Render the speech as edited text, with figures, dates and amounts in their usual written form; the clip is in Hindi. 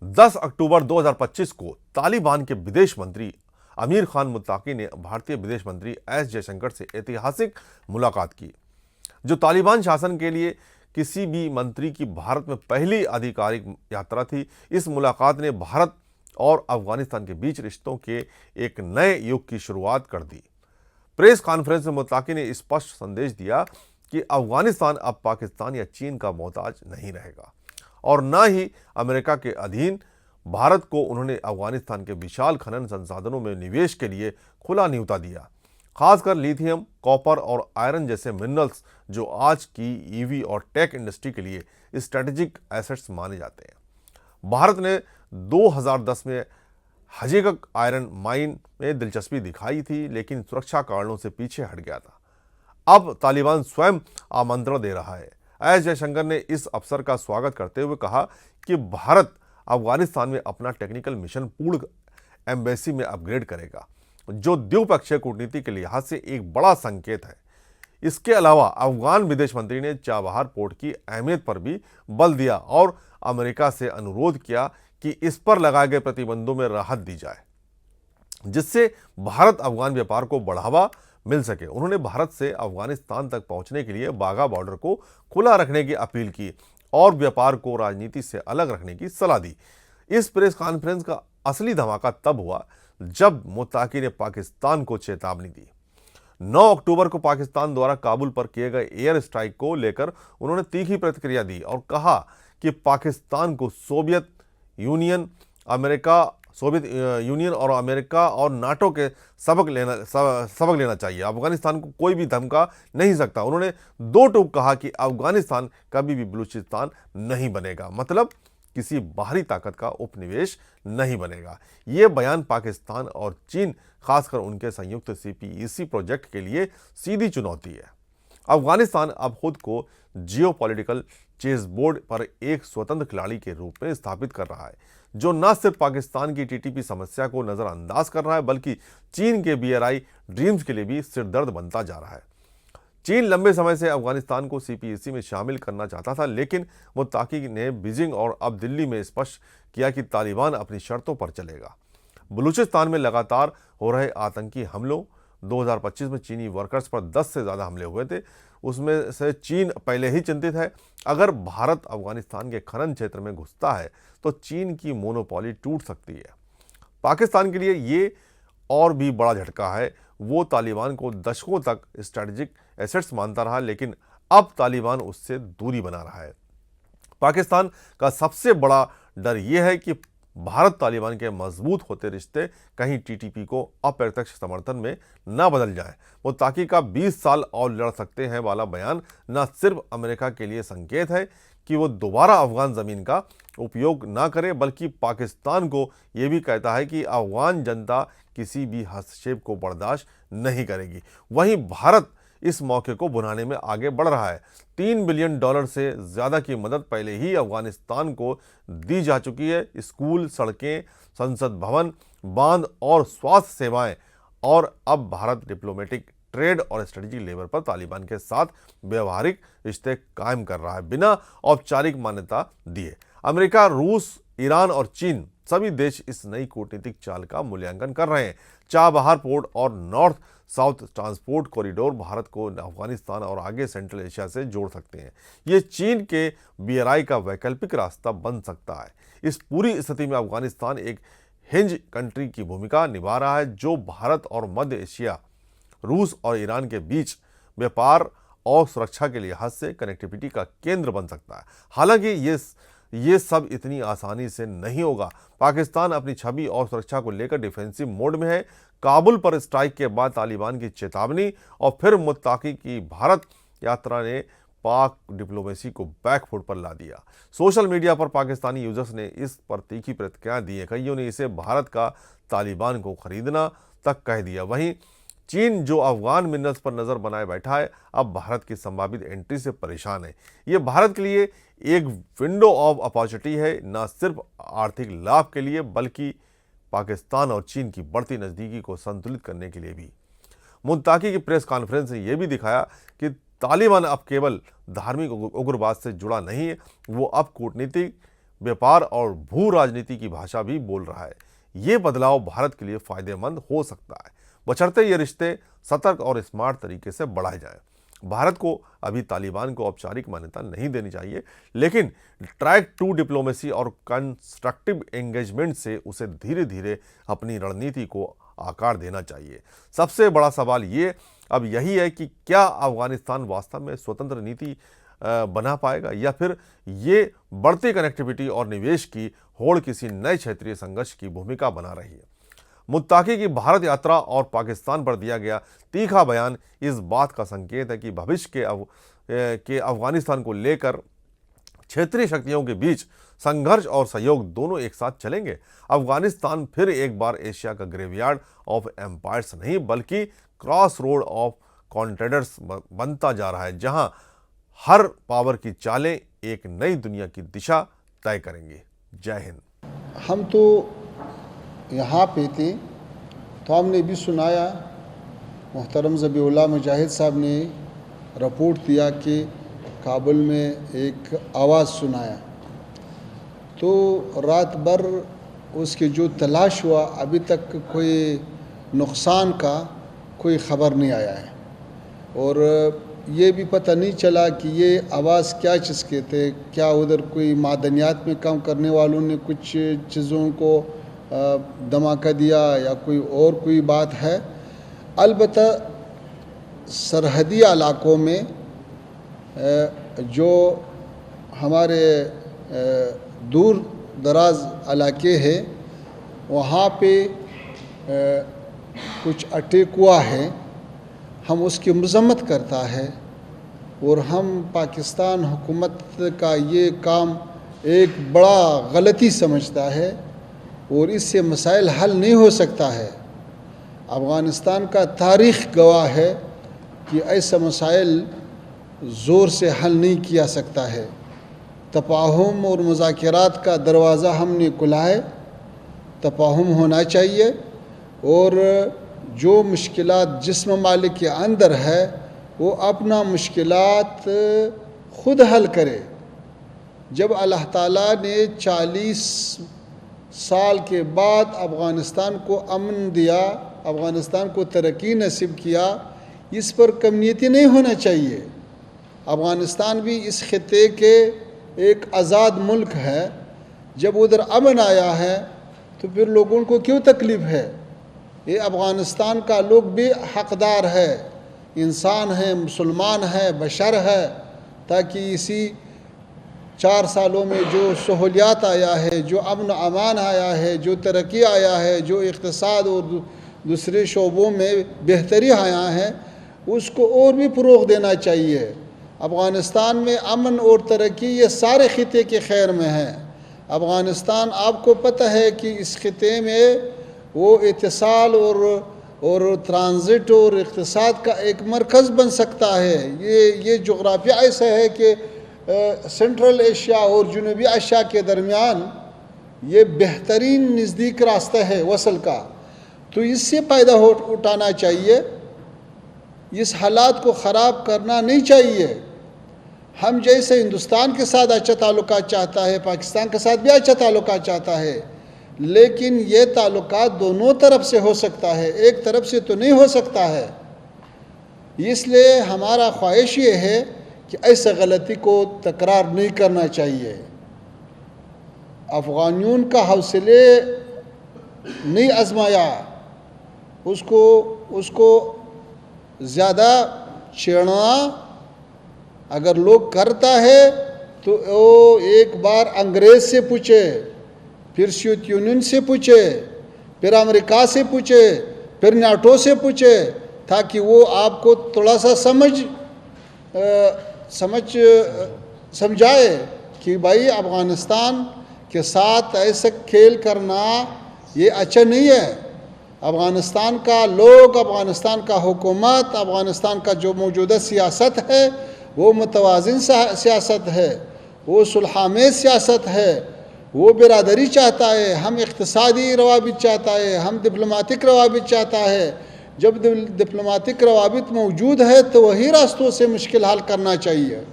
10 अक्टूबर 2025 को तालिबान के विदेश मंत्री अमीर खान मुत्ताकी ने भारतीय विदेश मंत्री एस जयशंकर से ऐतिहासिक मुलाकात की, जो तालिबान शासन के लिए किसी भी मंत्री की भारत में पहली आधिकारिक यात्रा थी। इस मुलाकात ने भारत और अफगानिस्तान के बीच रिश्तों के एक नए युग की शुरुआत कर दी। प्रेस कॉन्फ्रेंस में मुत्ताकी ने स्पष्ट संदेश दिया कि अफगानिस्तान अब पाकिस्तान या चीन का मोहताज नहीं रहेगा और न ही अमेरिका के अधीन। भारत को उन्होंने अफगानिस्तान के विशाल खनन संसाधनों में निवेश के लिए खुला न्योता दिया, खासकर लिथियम, कॉपर और आयरन जैसे मिनरल्स जो आज की ईवी और टेक इंडस्ट्री के लिए स्ट्रेटेजिक एसेट्स माने जाते हैं। भारत ने 2010 में हजीगक आयरन माइन में दिलचस्पी दिखाई थी, लेकिन सुरक्षा कारणों से पीछे हट गया था। अब तालिबान स्वयं आमंत्रण दे रहा है। एस जयशंकर ने इस अवसर का स्वागत करते हुए कहा कि भारत अफगानिस्तान में अपना टेक्निकल मिशन पूर्ण एम्बेसी में अपग्रेड करेगा, जो द्विपक्षीय कूटनीति के लिहाज से एक बड़ा संकेत है। इसके अलावा अफगान विदेश मंत्री ने चाबहार पोर्ट की अहमियत पर भी बल दिया और अमेरिका से अनुरोध किया कि इस पर लगाए गए प्रतिबंधों में राहत दी जाए, जिससे भारत अफगान व्यापार को बढ़ावा मिल सके। उन्होंने भारत से अफगानिस्तान तक पहुंचने के लिए बाघा बॉर्डर को खुला रखने की अपील की और व्यापार को राजनीति से अलग रखने की सलाह दी। इस प्रेस कॉन्फ्रेंस का असली धमाका तब हुआ जब मुत्ताकी ने पाकिस्तान को चेतावनी दी। 9 अक्टूबर को पाकिस्तान द्वारा काबुल पर किए गए एयर स्ट्राइक को लेकर उन्होंने तीखी प्रतिक्रिया दी और कहा कि पाकिस्तान को सोवियत यूनियन और अमेरिका और नाटो के सबक लेना चाहिए। अफगानिस्तान को कोई भी धमका नहीं सकता। उन्होंने दो टूक कहा कि अफगानिस्तान कभी भी बलूचिस्तान नहीं बनेगा, मतलब किसी बाहरी ताकत का उपनिवेश नहीं बनेगा। ये बयान पाकिस्तान और चीन, खासकर उनके संयुक्त CPEC प्रोजेक्ट के लिए सीधी चुनौती है। अफगानिस्तान अब खुद को जियोपॉलिटिकल चेस बोर्ड पर एक स्वतंत्र खिलाड़ी के रूप में स्थापित कर रहा है, जो न सिर्फ पाकिस्तान की TTP समस्या को नजरअंदाज कर रहा है, बल्कि चीन के BRI ड्रीम्स के लिए भी सिरदर्द बनता जा रहा है। चीन लंबे समय से अफगानिस्तान को CPEC में शामिल करना चाहता था, लेकिन मुत्ताकी ने बीजिंग और अब दिल्ली में स्पष्ट किया कि तालिबान अपनी शर्तों पर चलेगा। बलूचिस्तान में लगातार हो रहे आतंकी हमलों, 2025 में चीनी वर्कर्स पर 10 से ज़्यादा हमले हुए थे, उसमें से चीन पहले ही चिंतित है। अगर भारत अफगानिस्तान के खनन क्षेत्र में घुसता है तो चीन की मोनोपोली टूट सकती है। पाकिस्तान के लिए ये और भी बड़ा झटका है। वो तालिबान को दशकों तक स्ट्रेटेजिक एसेट्स मानता रहा, लेकिन अब तालिबान उससे दूरी बना रहा है। पाकिस्तान का सबसे बड़ा डर यह है कि भारत तालिबान के मजबूत होते रिश्ते कहीं TTP को अप्रत्यक्ष समर्थन में न बदल जाए। मुत्ताकी का 20 साल और लड़ सकते हैं वाला बयान न सिर्फ अमेरिका के लिए संकेत है कि वो दोबारा अफगान ज़मीन का उपयोग न करे, बल्कि पाकिस्तान को ये भी कहता है कि अफगान जनता किसी भी हस्तक्षेप को बर्दाश्त नहीं करेगी। वहीं भारत इस मौके को भुनाने में आगे बढ़ रहा है। $3 बिलियन से ज़्यादा की मदद पहले ही अफगानिस्तान को दी जा चुकी है। स्कूल, सड़कें, संसद भवन, बांध और स्वास्थ्य सेवाएं, और अब भारत डिप्लोमेटिक, ट्रेड और स्ट्रेटेजिक लेवल पर तालिबान के साथ व्यवहारिक रिश्ते कायम कर रहा है, बिना औपचारिक मान्यता दिए। अमेरिका, रूस, ईरान और चीन सभी देश इस नई कूटनीतिक चाल का मूल्यांकन कर रहे हैं। चाबहार पोर्ट और north south transport corridor Bharat को अफगानिस्तान और आगे सेंट्रल एशिया से जोड़ सकते हैं। ये चीन के BRI का वैकल्पिक रास्ता बन सकता है। इस पूरी स्थिति में अफगानिस्तान एक हिंज कंट्री की भूमिका निभा रहा है, जो भारत और मध्य एशिया, रूस और ईरान के बीच व्यापार और सुरक्षा के लिहाज से कनेक्टिविटी का केंद्र बन सकता है। हालांकि ये सब इतनी आसानी से नहीं होगा। पाकिस्तान अपनी छवि और सुरक्षा को लेकर डिफेंसिव मोड में है। काबुल पर स्ट्राइक के बाद तालिबान की चेतावनी और फिर मुत्ताकी की भारत यात्रा ने पाक डिप्लोमेसी को बैकफुट पर ला दिया। सोशल मीडिया पर पाकिस्तानी यूजर्स ने इस पर तीखी प्रतिक्रिया दी है। कईयों ने इसे भारत का तालिबान को खरीदना तक कह दिया। वहीं चीन, जो अफगान मिनरल्स पर नज़र बनाए बैठा है, अब भारत की संभावित एंट्री से परेशान है। ये भारत के लिए एक विंडो ऑफ अपॉर्चुनिटी है, न सिर्फ आर्थिक लाभ के लिए, बल्कि पाकिस्तान और चीन की बढ़ती नज़दीकी को संतुलित करने के लिए भी। मुत्ताकी की प्रेस कॉन्फ्रेंस ने यह भी दिखाया कि तालिबान अब केवल धार्मिक उग्रवाद से जुड़ा नहीं है, वो अब कूटनीतिक व्यापार और भू राजनीति की भाषा भी बोल रहा है। ये बदलाव भारत के लिए फायदेमंद हो सकता है, बशर्ते ये रिश्ते सतर्क और स्मार्ट तरीके से बढ़ाए जाएं। भारत को अभी तालिबान को औपचारिक मान्यता नहीं देनी चाहिए, लेकिन ट्रैक टू डिप्लोमेसी और कंस्ट्रक्टिव एंगेजमेंट से उसे धीरे धीरे अपनी रणनीति को आकार देना चाहिए। सबसे बड़ा सवाल ये अब यही है कि क्या अफगानिस्तान वास्तव में स्वतंत्र नीति बना पाएगा, या फिर ये बढ़ती कनेक्टिविटी और निवेश की होड़ किसी नए क्षेत्रीय संघर्ष की भूमिका बना रही है। मुत्ताकी की भारत यात्रा और पाकिस्तान पर दिया गया तीखा बयान इस बात का संकेत है कि भविष्य के अफगानिस्तान को लेकर क्षेत्रीय शक्तियों के बीच संघर्ष और सहयोग दोनों एक साथ चलेंगे। अफगानिस्तान फिर एक बार एशिया का ग्रेवयार्ड ऑफ एम्पायर्स नहीं, बल्कि क्रॉस रोड ऑफ कॉन्ट्रेडर्स बनता जा रहा है, जहां हर पावर की चालें एक नई दुनिया की दिशा तय करेंगी। जय हिंद। हम तो यहाँ पे थे तो हमने भी सुनाया, मोहतरम ज़बीउल्लाह मुजाहिद साहब ने रिपोर्ट दिया कि काबुल में एक आवाज़ सुनाया, तो रात भर उसकी जो तलाश हुआ अभी तक कोई नुकसान का कोई ख़बर नहीं आया है, और ये भी पता नहीं चला कि ये आवाज़ क्या चीज़ के थे। क्या उधर कोई मादनियात में काम करने वालों ने कुछ चीज़ों को धमाका दिया या कोई बात है। अलबत्ता सरहदी इलाकों में जो हमारे दूर दराज इलाके हैं वहाँ पे कुछ अटैक हुआ है, हम उसकी मज़म्मत करता है, और हम पाकिस्तान हुकूमत का ये काम एक बड़ा गलती समझता है, और इससे मसाइल हल नहीं हो सकता है। अफ़गानिस्तान का तारीख़ गवाह है कि ऐसा मसाइल ज़ोर से हल नहीं किया सकता है। तफाहुम और मुज़ाकरात का दरवाज़ा हमने खुला है, तफाहुम होना चाहिए, और जो मुश्किलात जिस ममालिक के अंदर है वो अपना मुश्किलात ख़ुद हल करे। जब अल्लाह ताला ने 40 साल के बाद अफ़गानिस्तान को अमन दिया, अफ़गानिस्तान को तरक्की नसीब किया, इस पर कमनीति नहीं होना चाहिए। अफ़गानिस्तान भी इस खित्ते के एक आज़ाद मुल्क है, जब उधर अमन आया है तो फिर लोगों को क्यों तकलीफ़ है। ये अफ़गानिस्तान का लोग भी हक़दार है, इंसान है, मुसलमान है, बशर है, ताकि इसी 4 सालों में जो सहूलियात आया है, जो अमन अमान आया है, जो तरक्की आया है, जो इक़्तिसाद और दूसरे शोबों में बेहतरी आया है, उसको और भी फ़रोग़ देना चाहिए। अफ़गानिस्तान में अमन और तरक्की ये सारे खित्ते के खैर में है। अफ़गानिस्तान आपको पता है कि इस खित्ते में वो इत्तिसाल और ट्रांजिट और इक़्तिसाद का एक मरकज़ बन सकता है। ये जोग्राफिया ऐसा है कि सेंट्रल एशिया और जनूबी एशिया के दरमियान ये बेहतरीन नज़दीक रास्ता है वसल का, तो इससे फ़ायदा उठाना चाहिए। इस हालात को ख़राब करना नहीं चाहिए। हम जैसे हिंदुस्तान के साथ अच्छा ताल्लुकात चाहता है, पाकिस्तान के साथ भी अच्छा ताल्लुकात चाहता है, लेकिन ये ताल्लुकात दोनों तरफ से हो सकता है, एक तरफ से तो नहीं हो सकता है। इसलिए हमारा ख्वाहिश ये है कि ऐसा गलती को तकरार नहीं करना चाहिए। अफ़गानियों का हौसले नहीं आजमाया, उसको ज़्यादा छेड़ना अगर लोग करता है तो वो एक बार अंग्रेज़ से पूछे, फिर सोवियत यूनियन से पूछे, फिर अमेरिका से पूछे, फिर नाटो से पूछे, ताकि वो आपको थोड़ा सा समझाए कि भाई अफ़गानिस्तान के साथ ऐसा खेल करना ये अच्छा नहीं है। अफ़गानिस्तान का लोग, अफ़गानिस्तान का हुकूमत, अफ़गानिस्तान का जो मौजूदा सियासत है वो मुतवाज़िन सियासत है, वो सुलहामेज़ सियासत है, वो बिरादरी चाहता है, हम इक़्तिसादी रवाबित चाहता है, हम डिप्लोमेटिक रवाबित चाहता है। जब डिप्लोमेटिक रवाबित मौजूद है तो वही रास्तों से मुश्किल हल करना चाहिए।